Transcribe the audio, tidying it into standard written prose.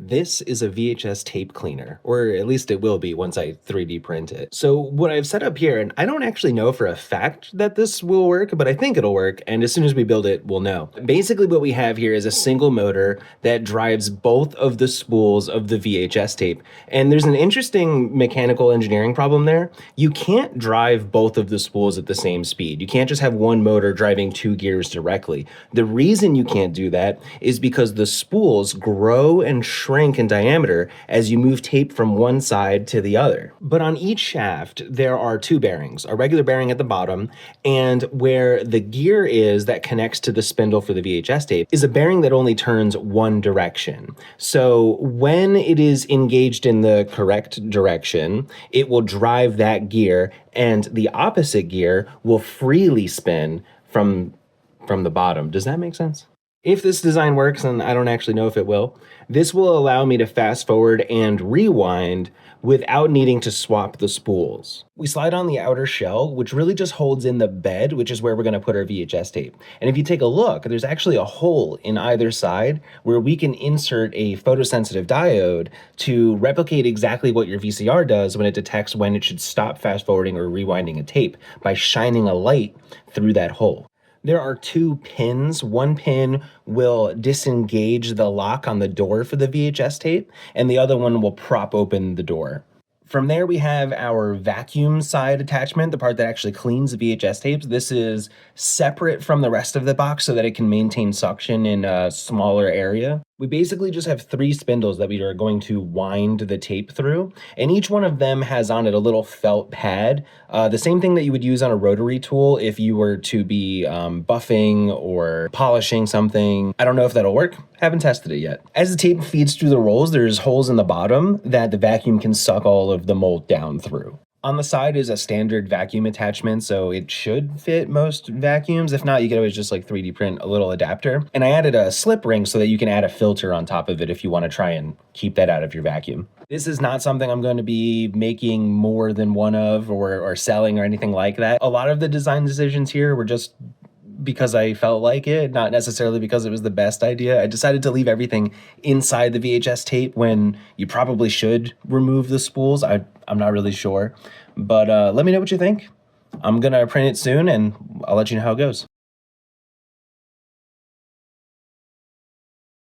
This is a VHS tape cleaner, or at least it will be once I 3D print it. So what I've set up here, and I don't actually know for a fact that this will work, but I think it'll work, and as soon as we build it, we'll know. Basically what we have here is a single motor that drives both of the spools of the VHS tape. And there's an interesting mechanical engineering problem there. You can't drive both of the spools at the same speed. You can't just have one motor driving two gears directly. The reason you can't do that is because the spools grow and shrink in diameter as you move tape from one side to the other. But on each shaft, there are two bearings, a regular bearing at the bottom, and where the gear is that connects to the spindle for the VHS tape is a bearing that only turns one direction. So when it is engaged in the correct direction, it will drive that gear, and the opposite gear will freely spin from the bottom. Does that make sense? If this design works, and I don't actually know if it will, this will allow me to fast forward and rewind without needing to swap the spools. We slide on the outer shell, which really just holds in the bed, which is where we're gonna put our VHS tape. And if you take a look, there's actually a hole in either side where we can insert a photosensitive diode to replicate exactly what your VCR does when it detects when it should stop fast forwarding or rewinding a tape by shining a light through that hole. There are two pins. One pin will disengage the lock on the door for the VHS tape, and the other one will prop open the door. From there, we have our vacuum side attachment, the part that actually cleans the VHS tapes. This is separate from the rest of the box so that it can maintain suction in a smaller area. We basically just have three spindles that we are going to wind the tape through, and each one of them has on it a little felt pad, the same thing that you would use on a rotary tool if you were to be buffing or polishing something. I don't know if that'll work. Haven't tested it yet. As the tape feeds through the rolls, there's holes in the bottom that the vacuum can suck all of the mold down through. On the side is a standard vacuum attachment, so it should fit most vacuums. If not, you can always just like 3D print a little adapter. And I added a slip ring so that you can add a filter on top of it if you want to try and keep that out of your vacuum. This is not something I'm going to be making more than one of or selling or anything like that. A lot of the design decisions here were just because I felt like it, not necessarily because it was the best idea. I decided to leave everything inside the VHS tape when you probably should remove the spools. I'm not really sure, but let me know what you think. I'm gonna print it soon and I'll let you know how it goes.